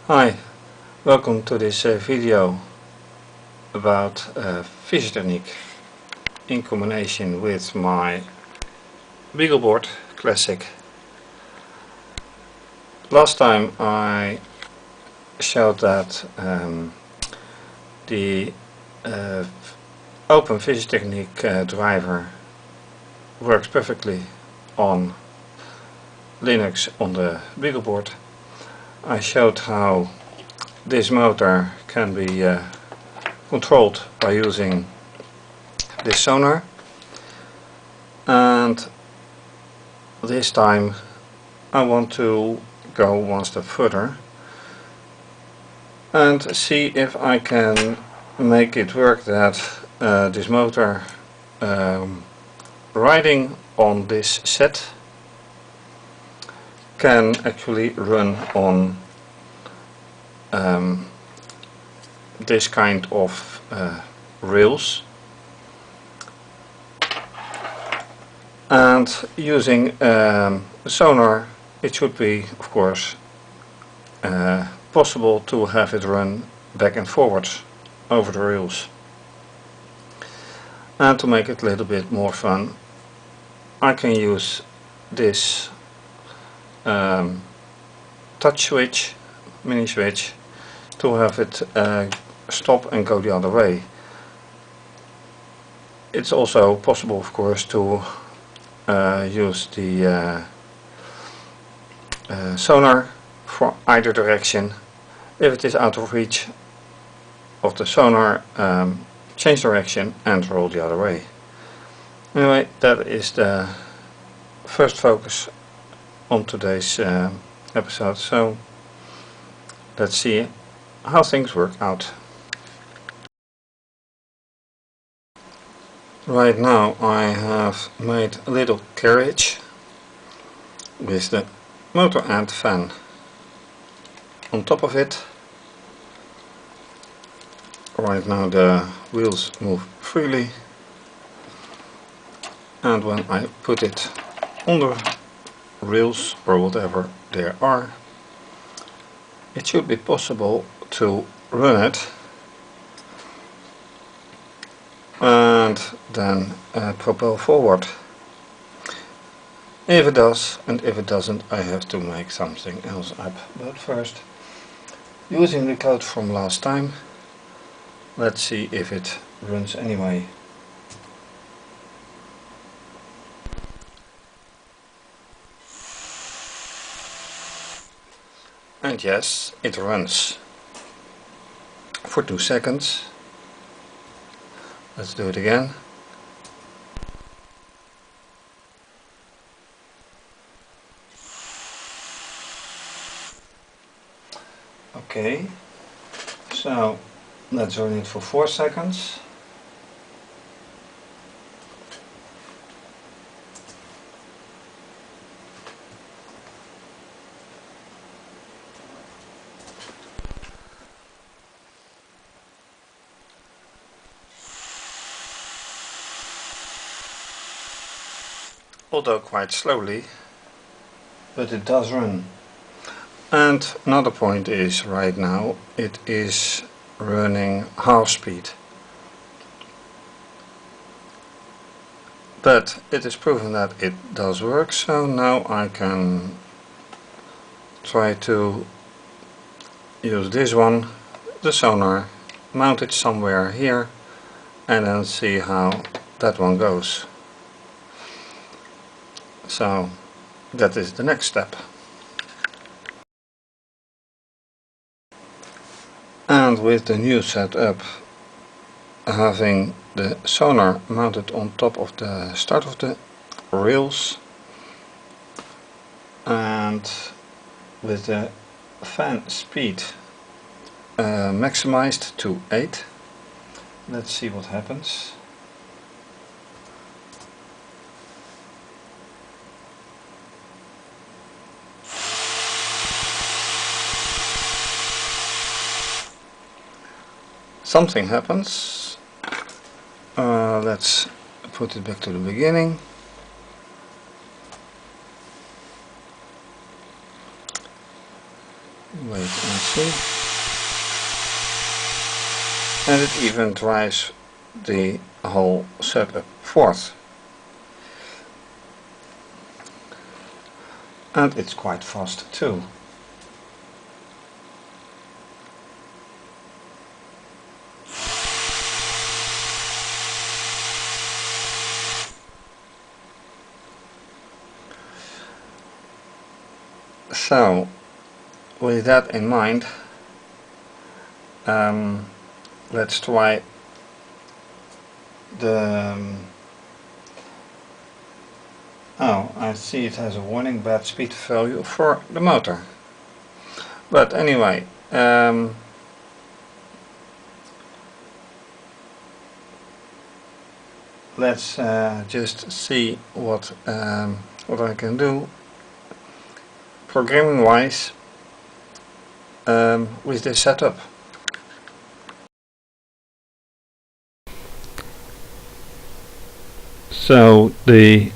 Hi, welcome to this video about fischertechnik in combination with my BeagleBoard Classic. Last time I showed that the open fischertechnik driver works perfectly on Linux on the BeagleBoard. I showed how this motor can be controlled by using this sonar, and this time I want to go one step further and see if I can make it work that this motor riding on this set can actually run on this kind of rails, and using a sonar it should be of course possible to have it run back and forwards over the rails. And to make it a little bit more fun, I can use this touch switch, mini switch, to have it stop and go the other way. It's also possible of course to use the sonar for either direction. If it is out of reach of the sonar, change direction and roll the other way. Anyway, that is the first focus on today's episode, so let's see how things work out. Right now I have made a little carriage with the motor and fan on top of it. Right now the wheels move freely, and when I put it on the rails or whatever there are, it should be possible to run it and then propel forward. If it does, and if it doesn't, I have to make something else up. But first, using the code from last time, let's see if it runs anyway. And yes, it runs for 2 seconds. Let's do it again. Okay, so let's run it for 4 seconds. Although quite slowly, but it does run. And another point is, right now it is running half speed, but it is proven that it does work, so now I can try to use this one, the sonar, mount it somewhere here, and then see how that one goes. So that is the next step. And with the new setup, having the sonar mounted on top of the start of the rails, and with the fan speed maximized to 8, let's see what happens. Something happens. Let's put it back to the beginning. wait and see. And it even drives the whole setup forth. And it's quite fast too. So, with that in mind, let's try the... oh, I see it has a warning bad speed value for the motor. But anyway, let's just see what I can do programming wise with this setup. So the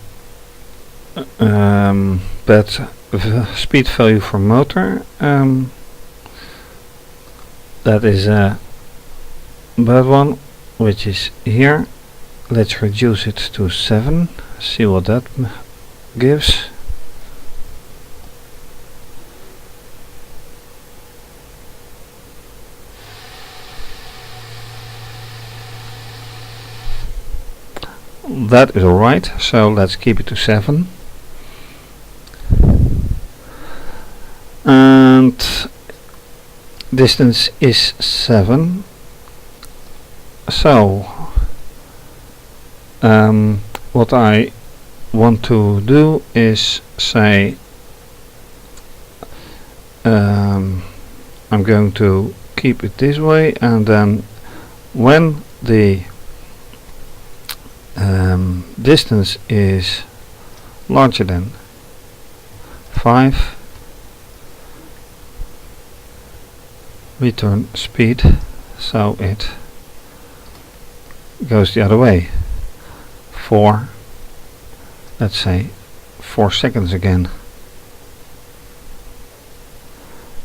bad speed value for motor, that is a bad one, which is here. Let's reduce it to 7, see what that gives. That is alright, so let's keep it to 7. And distance is 7. So what I want to do is say I'm going to keep it this way, and then when the distance is larger than 5, we turn speed so it goes the other way for, let's say, 4 seconds again.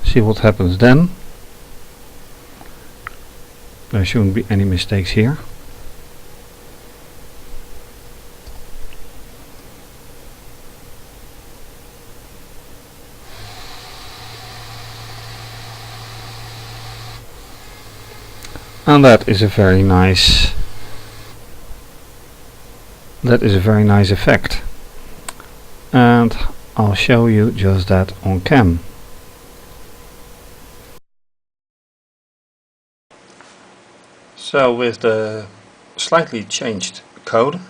See what happens then. There shouldn't be any mistakes here. And that is a very nice effect, and I'll show you just that on cam. So with the slightly changed code,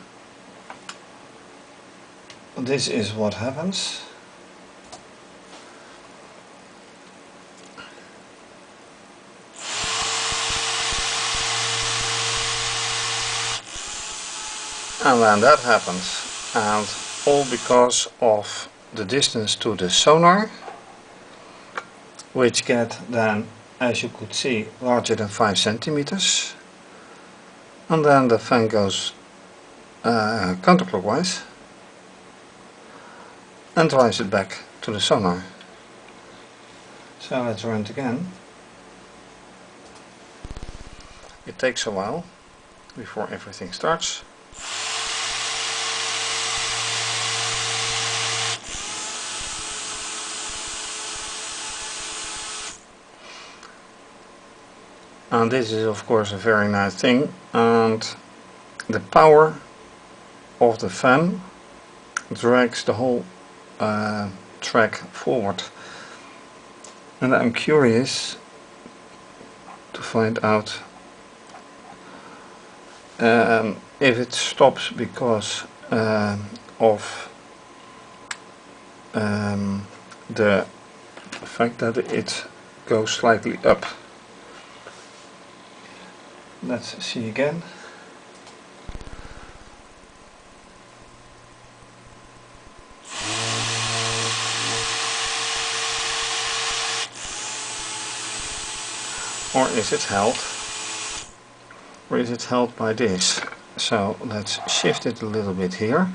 this is what happens. And then that happens, and all because of the distance to the sonar, which get then, as you could see, larger than 5 centimeters. And then the fan goes counterclockwise and drives it back to the sonar. So let's run it again. It takes a while before everything starts. And this is of course a very nice thing, and the power of the fan drags the whole track forward. And I'm curious to find out if it stops because of the fact that it goes slightly up. Let's see again. Or is it held? Or is it held by this? So let's shift it a little bit here.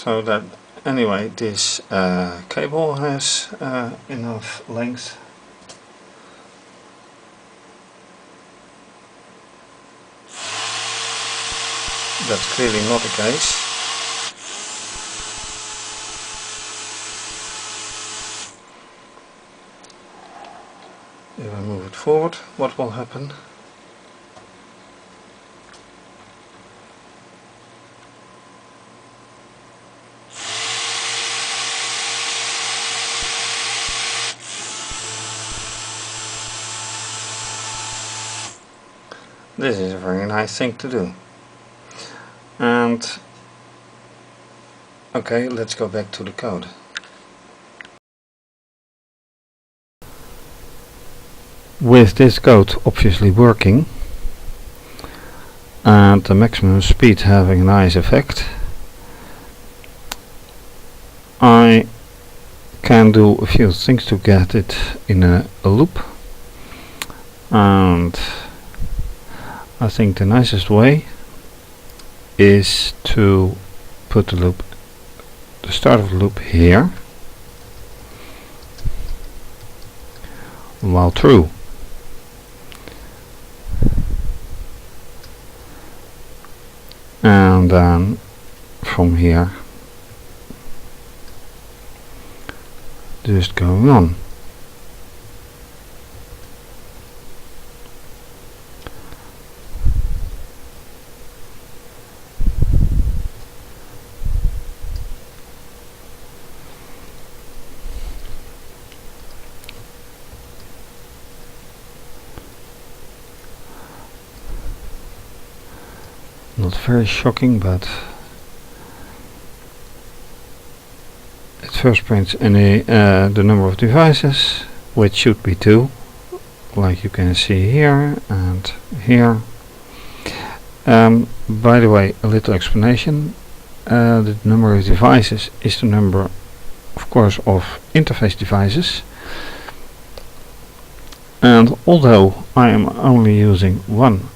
so that anyway this cable has enough length. That's clearly not the case. If I move it forward, what will happen? This is a very nice thing to do. And okay, let's go back to the code. With this code obviously working and the maximum speed having a nice effect, I can do a few things to get it in a loop, and I think the nicest way is to put the start of the loop here while true. And then from here just going on. Not very shocking, but it first prints the number of devices, which should be 2, like you can see here and here. By the way, a little explanation. The number of devices is the number, of course, of interface devices. And although I am only using one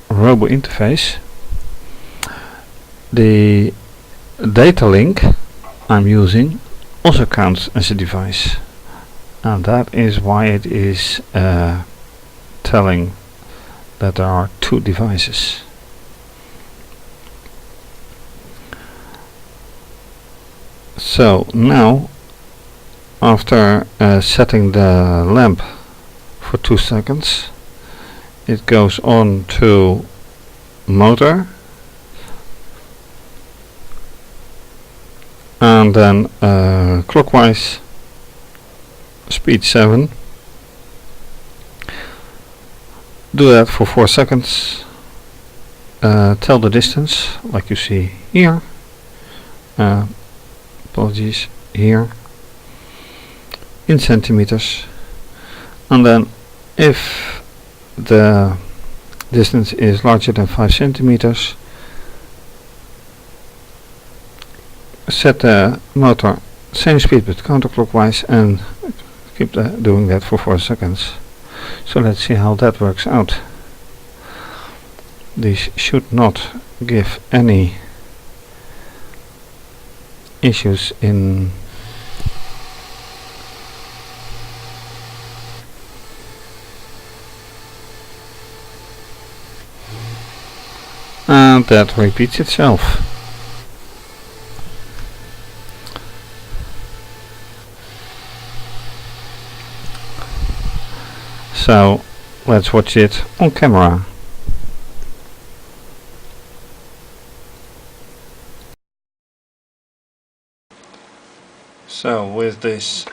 robo interface, the data link I'm using also counts as a device, and that is why it is telling that there are 2 devices. So now, after setting the lamp for 2 seconds, it goes on to motor, and then clockwise speed 7. Do that for 4 seconds. Tell the distance, like you see here. Apologies, here in centimeters. And then if the distance is larger than 5 centimeters, set the motor same speed but counterclockwise, and keep doing that for 4 seconds. So let's see how that works out. This should not give any issues in and that repeats itself. So let's watch it on camera. So with this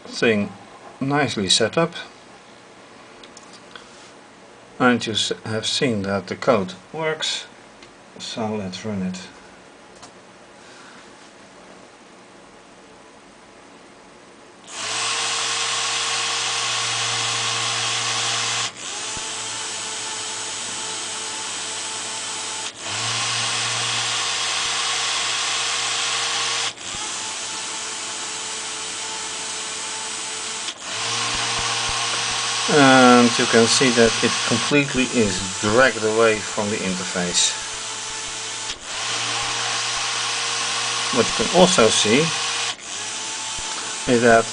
thing nicely set up, and you have seen that the code works, so let's run it. And you can see that it completely is dragged away from the interface. what you can also see is that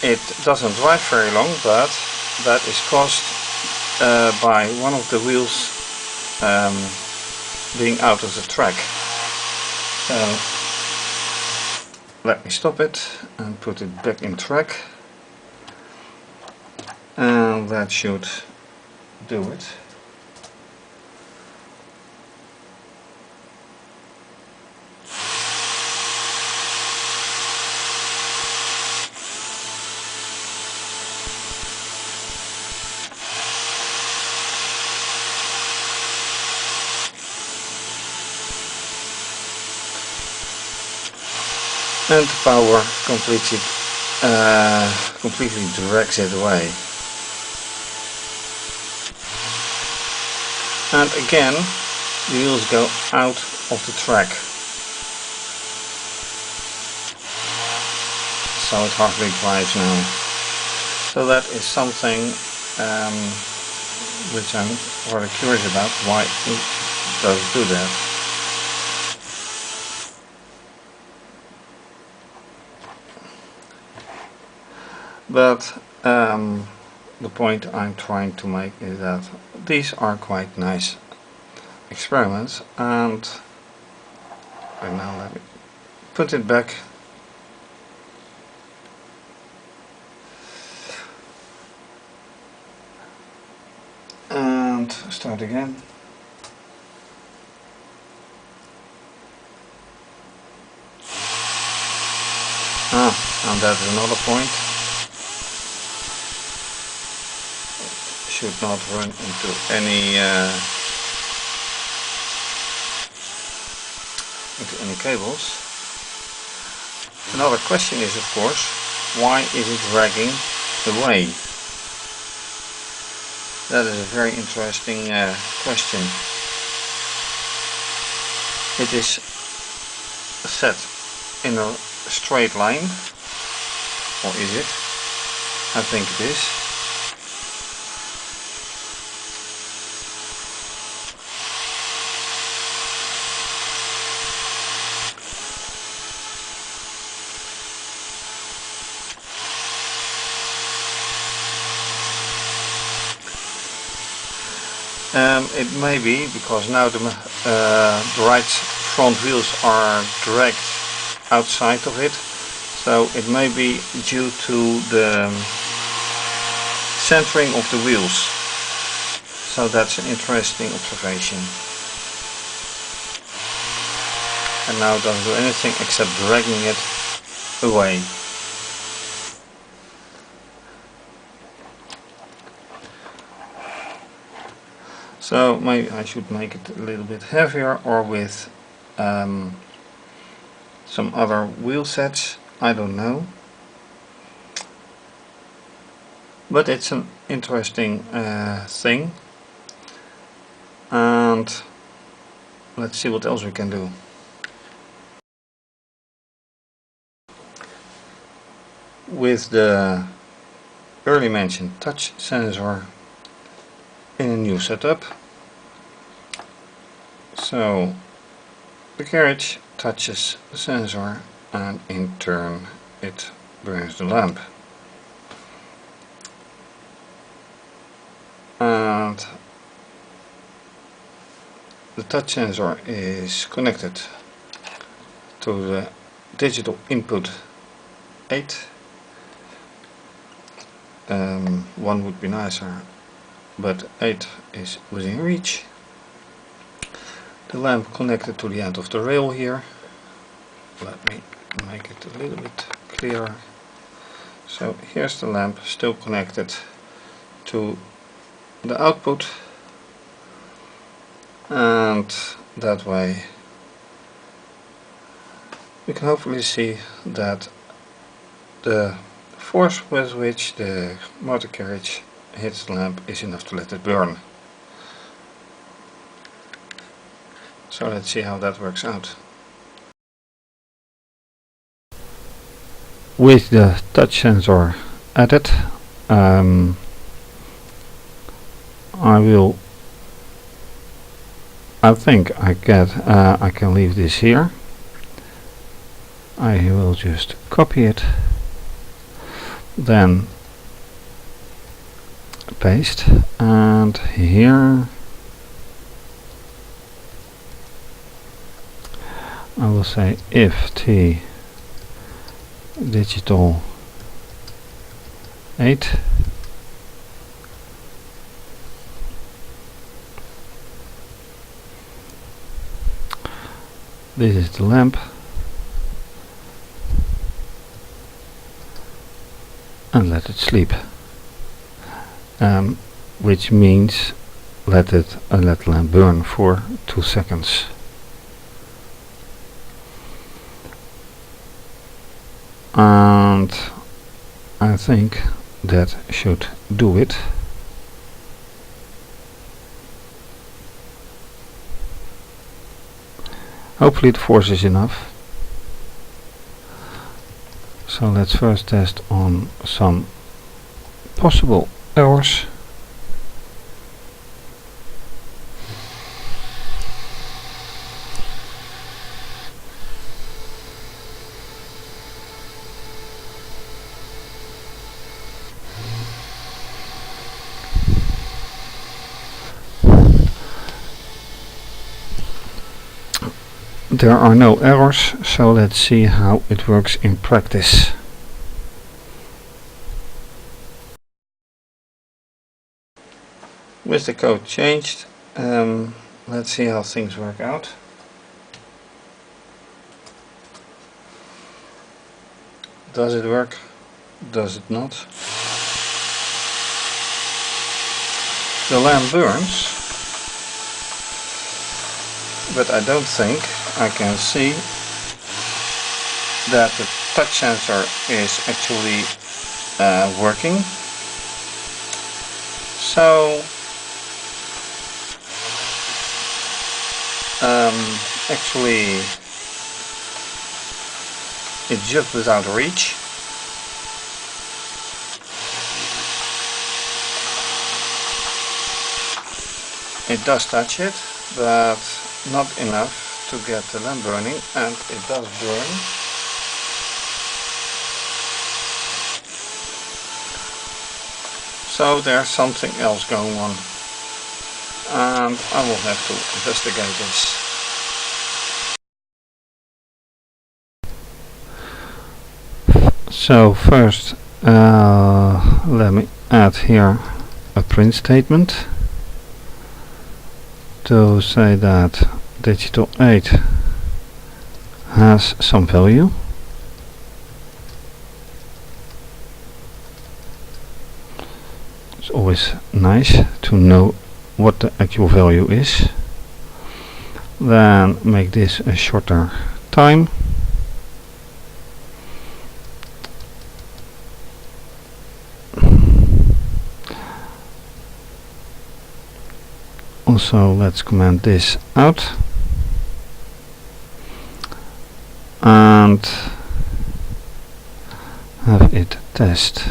it doesn't drive very long, but that is caused by one of the wheels being out of the track. So let me stop it and put it back in track, and that should do it. And the power completely drags it away. And again, the wheels go out of the track, so it hardly drives now. So that is something which I'm rather curious about, why it does do that. But the point I'm trying to make is that these are quite nice experiments, and now let me put it back. And start again. And that is another point. Should not run into any cables. Another question is, of course, why is it dragging away? That is a very interesting question. It is set in a straight line, or is it? I think it is. It may be because now the right front wheels are dragged outside of it, so it may be due to the centering of the wheels. So that's an interesting observation. And now it doesn't do anything except dragging it away. So maybe I should make it a little bit heavier, or with some other wheel sets, I don't know. But it's an interesting thing, and let's see what else we can do. With the early mentioned touch sensor in a new setup. So the carriage touches the sensor, and in turn it burns the lamp. And the touch sensor is connected to the digital input 8. One would be nicer, but 8 is within reach. The lamp connected to the end of the rail here. Let me make it a little bit clearer. So here's the lamp still connected to the output, and that way we can hopefully see that the force with which the motor carriage hits the lamp is enough to let it burn. So let's see how that works out. With the touch sensor added, I think I can leave this here. I will just copy it, then paste, and here I will say if t digital 8 this is the lamp, and let it sleep, which means let the lamp burn for 2 seconds. And I think that should do it. Hopefully the force is enough. So let's first test on some possible errors. There are no errors, so let's see how it works in practice. With the code changed, let's see how things work out. Does it work? Does it not? The lamp burns, but I don't think I can see that the touch sensor is actually working. So actually it's just without reach. It does touch it, but not enough to get the lamp burning, and it does burn. So there's something else going on, and I will have to investigate this. So first let me add here a print statement to say that digital 8 has some value. It's always nice to know what the actual value is. Then make this a shorter time. Also, let's comment this out and have it test.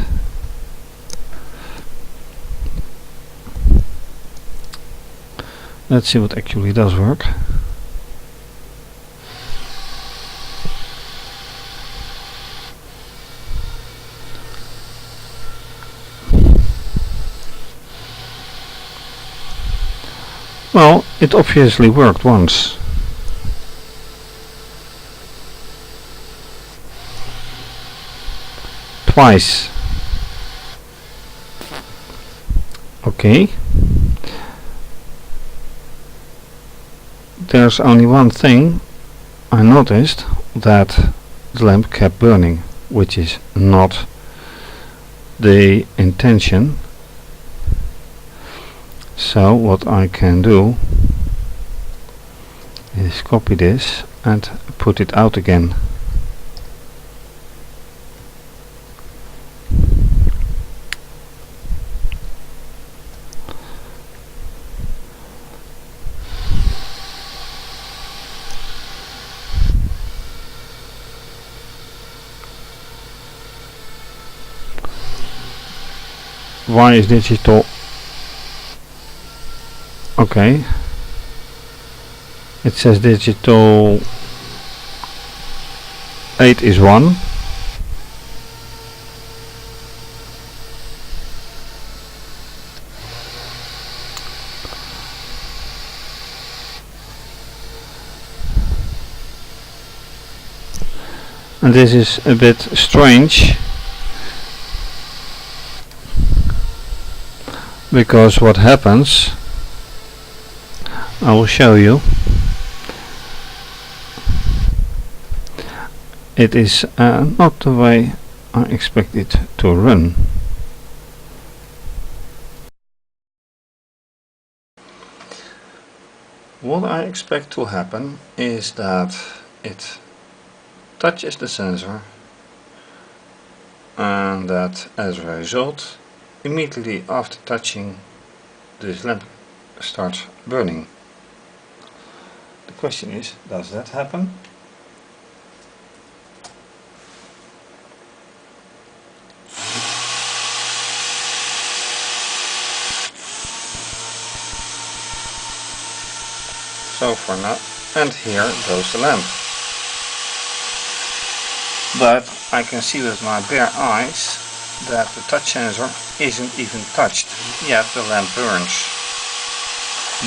Let's see what actually does work. Well, it obviously worked once. Twice. Okay. There's only one thing I noticed, that the lamp kept burning, which is not the intention. So what I can do is copy this and put it out again. Why is digital? Okay, it says digital 8 is 1. And this is a bit strange, because what happens, I will show you. It is not the way I expect it to run. What I expect to happen is that it touches the sensor, and that as a result, immediately after touching, this lamp starts burning. The question is, does that happen? So for now, and here goes the lamp. But I can see with my bare eyes that the touch sensor isn't even touched, yet the lamp burns.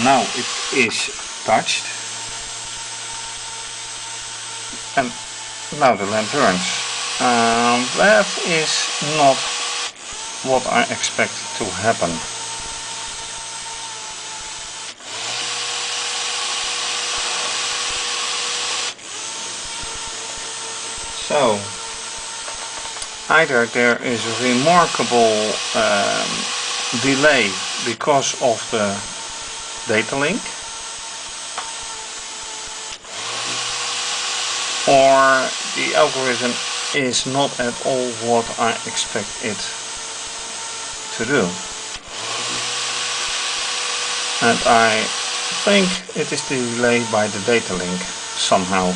Now it is touched, and now the lamp burns. That is not what I expect to happen. So, either there is a remarkable delay because of the data link, or the algorithm is not at all what I expect it to do. And I think it is delayed by the data link somehow.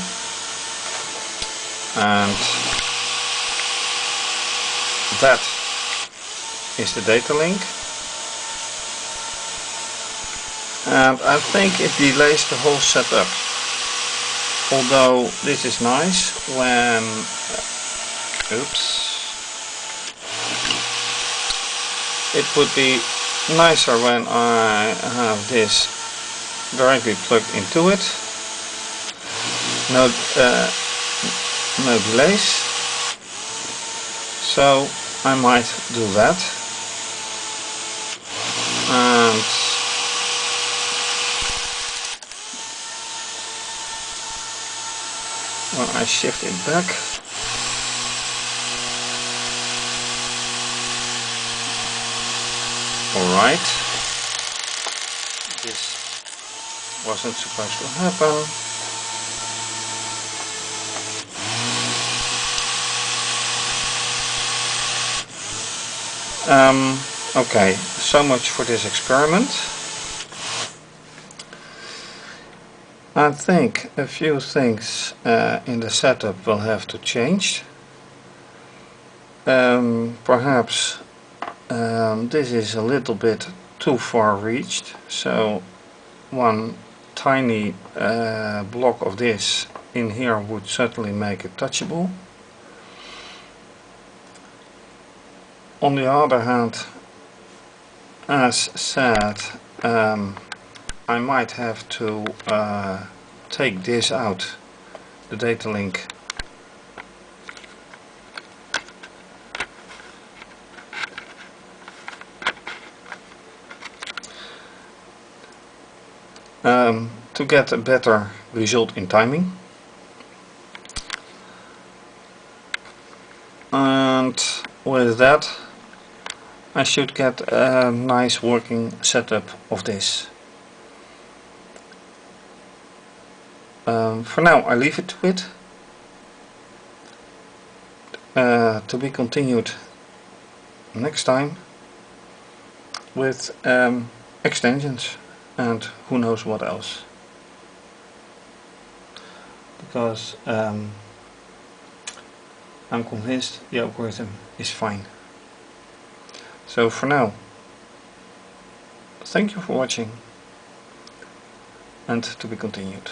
And that is the data link, and I think it delays the whole setup. Although this is nice when it would be nicer when I have this directly plugged into it. No delays, so I might do that. And when I shift it back, alright, this wasn't supposed to happen. Okay, so much for this experiment. I think a few things in the setup will have to change. Perhaps this is a little bit too far reached, so one tiny block of this in here would certainly make it touchable. On the other hand, as said, I might have to take this out, the data link, to get a better result in timing. And with that, I should get a nice working setup of this. For now I leave it to it. To be continued next time with extensions and who knows what else. Because I'm convinced the algorithm is fine. So for now, thank you for watching, and to be continued.